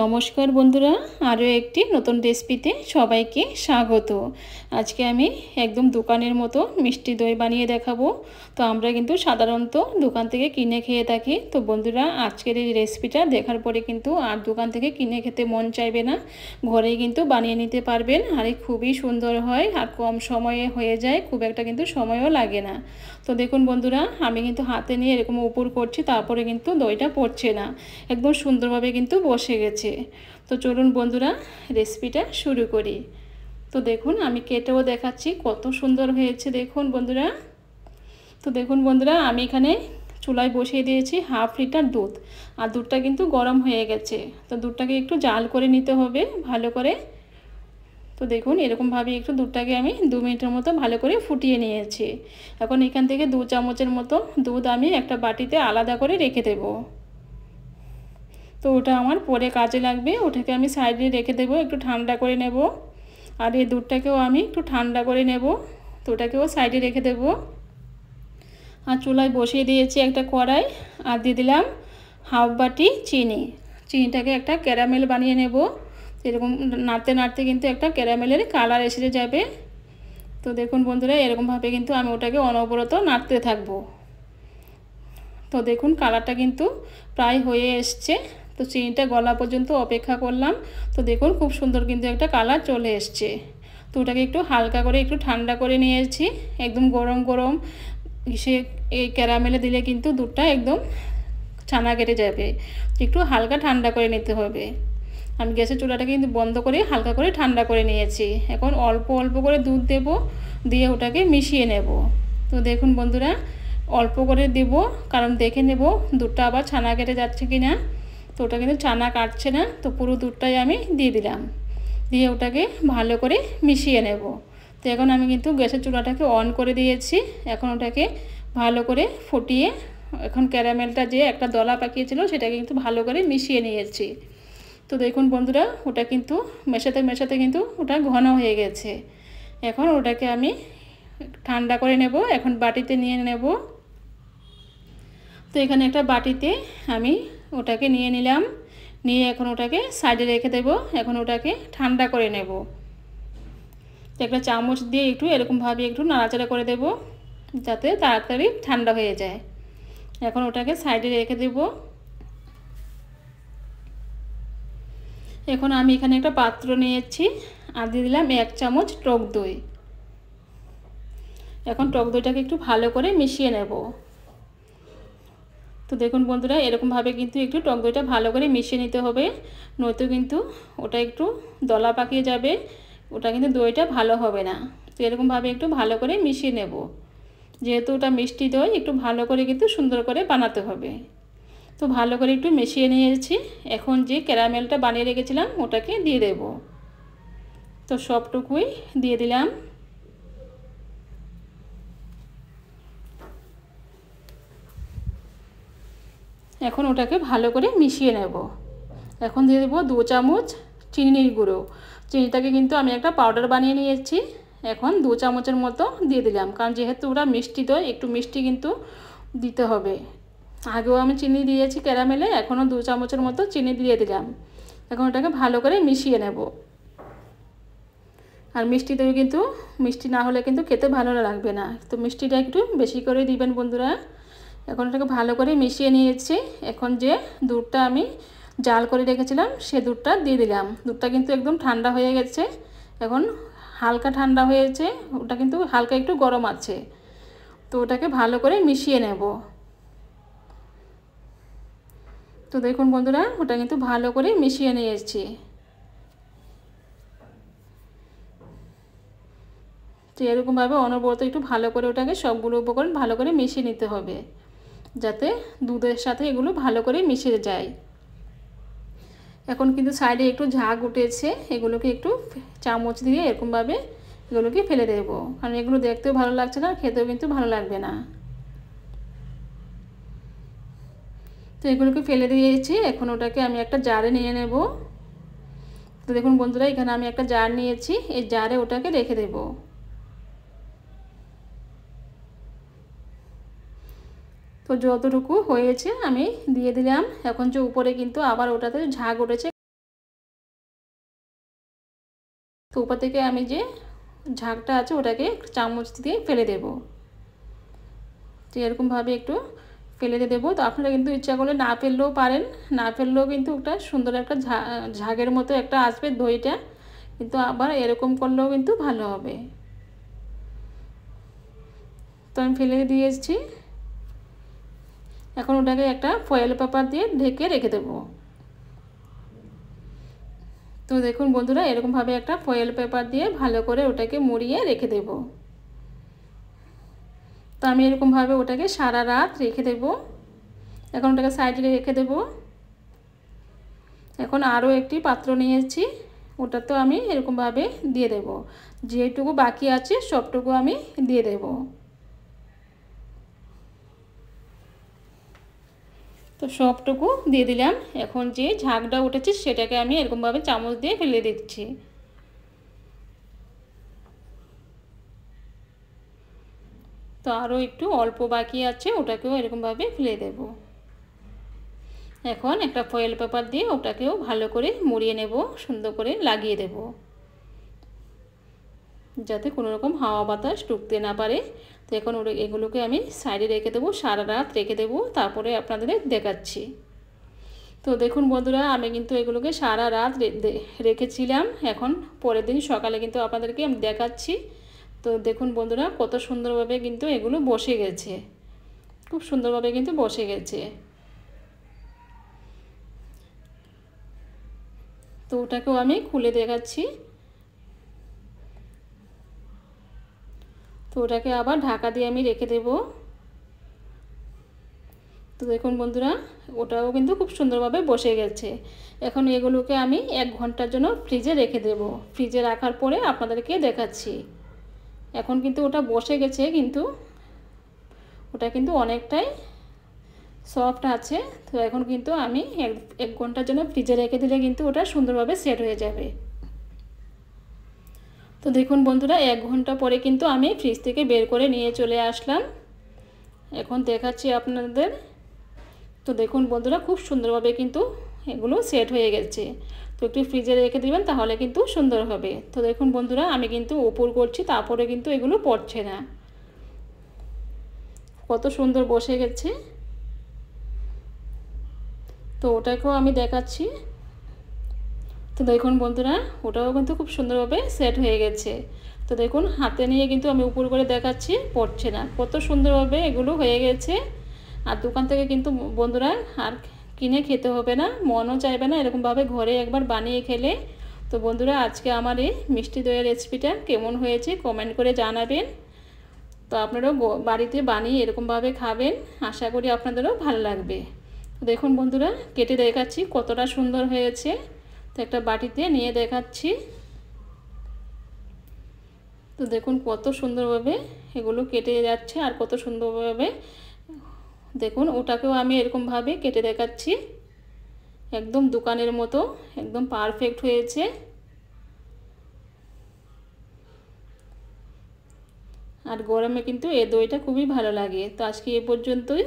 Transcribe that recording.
নমস্কার বন্ধুরা, আরও একটি নতুন রেসিপিতে সবাইকে স্বাগত। আজকে আমি একদম দোকানের মতো মিষ্টি দই বানিয়ে দেখাবো। তো আমরা কিন্তু সাধারণত দোকান থেকে কিনে খেয়ে থাকি। তো বন্ধুরা, আজকের এই রেসিপিটা দেখার পরে কিন্তু আর দোকান থেকে কিনে খেতে মন চাইবে না, ঘরেই কিন্তু বানিয়ে নিতে পারবেন। আর খুবই সুন্দর হয় আর কম সময়ে হয়ে যায়, খুব একটা কিন্তু সময়ও লাগে না। তো দেখুন বন্ধুরা, আমি কিন্তু হাতে নিয়ে এরকম উপর করছি, তারপরে কিন্তু দইটা পড়ছে না, একদম সুন্দরভাবে কিন্তু বসে গেছে। তো চলুন বন্ধুরা, রেসিপিটা শুরু করি। তো দেখুন, আমি কেটেও দেখাচ্ছি কত সুন্দর হয়েছে, দেখুন বন্ধুরা। তো দেখুন বন্ধুরা, আমি এখানে চুলায় বসিয়ে দিয়েছি হাফ লিটার দুধ, আর দুধটা কিন্তু গরম হয়ে গেছে। তো দুধটাকে একটু জাল করে নিতে হবে ভালো করে। তো দেখুন, এরকমভাবে একটু দুধটাকে আমি 2 মিনিটের মতো ভালো করে ফুটিয়ে নিয়েছি। এখন এখান থেকে 2 চামচের মতো দুধ আমি একটা বাটিতে আলাদা করে রেখে দেব। তো ওটা আমার পরে কাজে লাগবে, ওটাকে আমি সাইডে রেখে দেবো, একটু ঠান্ডা করে নেব। আর এই দুধটাকেও আমি একটু ঠান্ডা করে নেব, তো ওটাকেও সাইডে রেখে দেব। আর চুলায় বসিয়ে দিয়েছি একটা কড়াই, আর দিয়ে দিলাম হাফ বাটি চিনি। চিনিটাকে একটা ক্যারামেল বানিয়ে নেব। এরকম নাড়তে নাড়তে কিন্তু একটা ক্যারামেলের কালার এসে যাবে। তো দেখুন বন্ধুরা, এরকমভাবে কিন্তু আমি ওটাকে অনবরত নাড়তে থাকবো। তো দেখুন, কালারটা কিন্তু প্রায় হয়ে এসছে। তো চিনিটা গলা পর্যন্ত অপেক্ষা করলাম। তো দেখুন, খুব সুন্দর কিন্তু একটা কালার চলে এসছে। তো ওটাকে একটু হালকা করে একটু ঠান্ডা করে নিয়েছি। একদম গরম গরম সে এই ক্যারামেলে দিলে কিন্তু দুধটা একদম ছানা কেটে যাবে। একটু হালকা ঠান্ডা করে নিতে হবে। আমি গ্যাসের চুলাটাকে কিন্তু বন্ধ করে হালকা করে ঠান্ডা করে নিয়েছি। এখন অল্প অল্প করে দুধ দেব, দিয়ে ওটাকে মিশিয়ে নেব। তো দেখুন বন্ধুরা, অল্প করে দেব, কারণ দেখে নেব দুধটা আবার ছানা কেটে যাচ্ছে কি না। তো ওটা কিন্তু ছানা কাটছে না, তো পুরো দুধটাই আমি দিয়ে দিলাম, দিয়ে ওটাকে ভালো করে মিশিয়ে নেব। তো এখন আমি কিন্তু গ্যাসের চুলাটাকে অন করে দিয়েছি। এখন ওটাকে ভালো করে ফুটিয়ে, এখন ক্যারামেলটা যে একটা দলা পাকিয়েছিল সেটাকে কিন্তু ভালো করে মিশিয়ে নিয়েছি। তো দেখুন বন্ধুরা, ওটা কিন্তু মেশাতে মেশাতে কিন্তু ওটা ঘন হয়ে গেছে। এখন ওটাকে আমি ঠান্ডা করে নেব, এখন বাটিতে নিয়ে নেব। তো এখানে একটা বাটিতে আমি ওটাকে নিয়ে নিলাম, নিয়ে এখন ওটাকে সাইডে রেখে দেব। এখন ওটাকে ঠান্ডা করে নেব। তো একটা চামচ দিয়ে একটু এরকমভাবে একটু নাড়াচাড়া করে দেব, যাতে তাড়াতাড়ি ঠান্ডা হয়ে যায়। এখন ওটাকে সাইডে রেখে দেব। এখন আমি এখানে একটা পাত্র নিয়েছি, আর দিয়ে দিলাম 1 চামচ টক দই। এখন টক দইটাকে একটু ভালো করে মিশিয়ে নেব। তো দেখুন বন্ধুরা, এরকমভাবে কিন্তু একটু টক দইটা ভালো করে মিশিয়ে নিতে হবে, নয়তো কিন্তু ওটা একটু দলা পাকিয়ে যাবে, ওটা কিন্তু দইটা ভালো হবে না। তো এরকমভাবে একটু ভালো করে মিশিয়ে নেব, যেহেতু ওটা মিষ্টি দই, একটু ভালো করে কিন্তু সুন্দর করে বানাতে হবে। তো ভালো করে একটু মিশিয়ে নিয়েছি। এখন যে ক্যারামেলটা বানিয়ে রেখেছিলাম ওটাকে দিয়ে দেব। তো সবটুকুই দিয়ে দিলাম। এখন ওটাকে ভালো করে মিশিয়ে নেব। এখন দিয়ে দেবো 2 চামচ চিনির গুঁড়ো। চিনিটাকে কিন্তু আমি একটা পাউডার বানিয়ে নিয়েছি। এখন 2 চামচের মতো দিয়ে দিলাম, কারণ যেহেতু ওটা মিষ্টি দই, একটু মিষ্টি কিন্তু দিতে হবে। আগেও আমি চিনি দিয়েছি ক্যারামেলে, এখনও 2 চামচের মতো চিনি দিয়ে দিলাম। এখন ওটাকে ভালো করে মিশিয়ে নেব। আর মিষ্টি দই কিন্তু মিষ্টি না হলে কিন্তু খেতে ভালো লাগবে না, তো মিষ্টিটা একটু বেশি করে দিবেন বন্ধুরা। এখন এটাকে ভালো করে মিশিয়ে নিয়েছি। এখন যে দুধটা আমি জাল করে রেখেছিলাম সে দুধটা দিয়ে দিলাম। দুধটা কিন্তু একদম ঠান্ডা হয়ে গেছে, এখন হালকা ঠান্ডা হয়েছে, ওটা কিন্তু হালকা একটু গরম আছে। তো ওটাকে ভালো করে মিশিয়ে নেব। তো দেখুন বন্ধুরা, ওটা কিন্তু ভালো করে মিশিয়ে নিয়েছি। তো এরকমভাবে অনবরত একটু ভালো করে ওটাকে সবগুলো উপকরণ ভালো করে মিশিয়ে নিতে হবে, যাতে দুধের সাথে এগুলো ভালো করে মিশে যায়। এখন কিন্তু সাইডে একটু ঝাঁক উঠেছে, এগুলোকে একটু চামচ দিয়ে এরকমভাবে এগুলোকে ফেলে দেব, কারণ এগুলো দেখতেও ভালো লাগছে না, খেতেও কিন্তু ভালো লাগবে না। তো এগুলোকে ফেলে দিয়েছি। এখন ওটাকে আমি একটা জারে নিয়ে নেব। তো দেখুন বন্ধুরা, এখানে আমি একটা জার নিয়েছি, এই জারে ওটাকে রেখে দেব। তো যতটুকু হয়েছে আমি দিয়ে দিলাম। এখন যে উপরে কিন্তু আবার ওটাতে ঝাঁক উঠেছে, তো উপর থেকে আমি যে ঝাঁকটা আছে ওটাকে চামচ দিয়ে ফেলে দেব। তো এরকমভাবে একটু ফেলে দেবো। তো আপনারা কিন্তু ইচ্ছা করলে না ফেললেও পারেন, না ফেললেও কিন্তু ওটা সুন্দর একটা ঝাঁকের মতো একটা আসবে দইটা, কিন্তু আবার এরকম করলেও কিন্তু ভালো হবে। তো আমি ফেলে দিয়েছি। এখন ওটাকে একটা ফয়েল পেপার দিয়ে ঢেকে রেখে দেবো। তো দেখুন বন্ধুরা, এরকমভাবে একটা ফয়েল পেপার দিয়ে ভালো করে ওটাকে মুড়িয়ে রেখে দেব। তো আমি এরকমভাবে ওটাকে সারা রাত রেখে দেব। এখন ওটাকে সাইডে রেখে দেব। এখন আরও একটি পাত্র নিয়েছি, ওটা তো আমি এরকমভাবে দিয়ে দেব। যেটুকু বাকি আছে সবটুকু আমি দিয়ে দেব। তো সবটুকু দিয়ে দিলাম। এখন যে ঝাঁকটা উঠেছে সেটাকে আমি এরকমভাবে চামচ দিয়ে ফেলে দিচ্ছি। তো আরও একটু অল্প বাকি আছে, ওটাকেও এরকমভাবে ফেলে দেব। এখন একটা ফয়েল পেপার দিয়ে ওটাকেও ভালো করে মুড়িয়ে নেব, সুন্দর করে লাগিয়ে দেব, যাতে কোনো রকম হাওয়া বাতাস ঢুকতে না পারে। তো এখন এগুলোকে আমি সাইডে রেখে দেবো, সারা রাত রেখে দেবো, তারপরে আপনাদের দেখাচ্ছি। তো দেখুন বন্ধুরা, আমি কিন্তু এগুলোকে সারা রাত রেখেছিলাম। এখন পরের দিন সকালে কিন্তু আপনাদেরকে আমি দেখাচ্ছি। তো দেখুন বন্ধুরা, কত সুন্দরভাবে কিন্তু এগুলো বসে গেছে, খুব সুন্দরভাবে কিন্তু বসে গেছে। তো ওটাকেও আমি খুলে দেখাচ্ছি। তো ওটাকে আবার ঢাকা দিয়ে আমি রেখে দেব। তো দেখুন বন্ধুরা, ওটাও কিন্তু খুব সুন্দরভাবে বসে গেছে। এখন এগুলোকে আমি 1 ঘন্টার জন্য ফ্রিজে রেখে দেব। ফ্রিজে রাখার পরে আপনাদেরকে দেখাচ্ছি। এখন কিন্তু ওটা বসে গেছে, কিন্তু ওটা কিন্তু অনেকটাই সফট আছে। তো এখন কিন্তু আমি 1 ঘন্টার জন্য ফ্রিজে রেখে দিলে কিন্তু ওটা সুন্দরভাবে সেট হয়ে যাবে। তো দেখুন বন্ধুরা, 1 ঘন্টা পরে কিন্তু আমি ফ্রিজ থেকে বের করে নিয়ে চলে আসলাম। এখন দেখাচ্ছি আপনাদের। তো দেখুন বন্ধুরা, খুব সুন্দরভাবে কিন্তু এগুলো সেট হয়ে গেছে। তো একটু ফ্রিজে রেখে দিবেন, তাহলে কিন্তু সুন্দর হবে। তো দেখুন বন্ধুরা, আমি কিন্তু উপর করছি, তারপরে কিন্তু এগুলো পড়ছে না। কত সুন্দর বসে গেছে। তো ওটাকেও আমি দেখাচ্ছি। তো দেখুন বন্ধুরা, ওটাও কিন্তু খুব সুন্দরভাবে সেট হয়ে গেছে। তো দেখুন, হাতে নিয়ে কিন্তু আমি উপর করে দেখাচ্ছি, পড়ছে না। কত সুন্দরভাবে এগুলো হয়ে গেছে। আর দোকান থেকে কিন্তু বন্ধুরা আর কিনে খেতে হবে না, মনও চাইবে না, এরকমভাবে ঘরে একবার বানিয়ে খেলে। তো বন্ধুরা, আজকে আমার এই মিষ্টি দইয়ের রেসিপিটা কেমন হয়েছে কমেন্ট করে জানাবেন। তো আপনারাও বাড়িতে বানিয়ে এরকমভাবে খাবেন, আশা করি আপনাদেরও ভালো লাগবে। দেখুন বন্ধুরা, কেটে দেখাচ্ছি কতটা সুন্দর হয়েছে। তো একটা বাটিতে নিয়ে দেখাচ্ছি। তো দেখুন কত সুন্দরভাবে এগুলো কেটে যাচ্ছে, আর কত সুন্দরভাবে দেখুন ওটাকেও আমি এরকমভাবে কেটে দেখাচ্ছি। একদম দোকানের মতো একদম পারফেক্ট হয়েছে। আর গরমে কিন্তু এই দইটা খুবই ভালো লাগে। তো আজকে এ পর্যন্তই।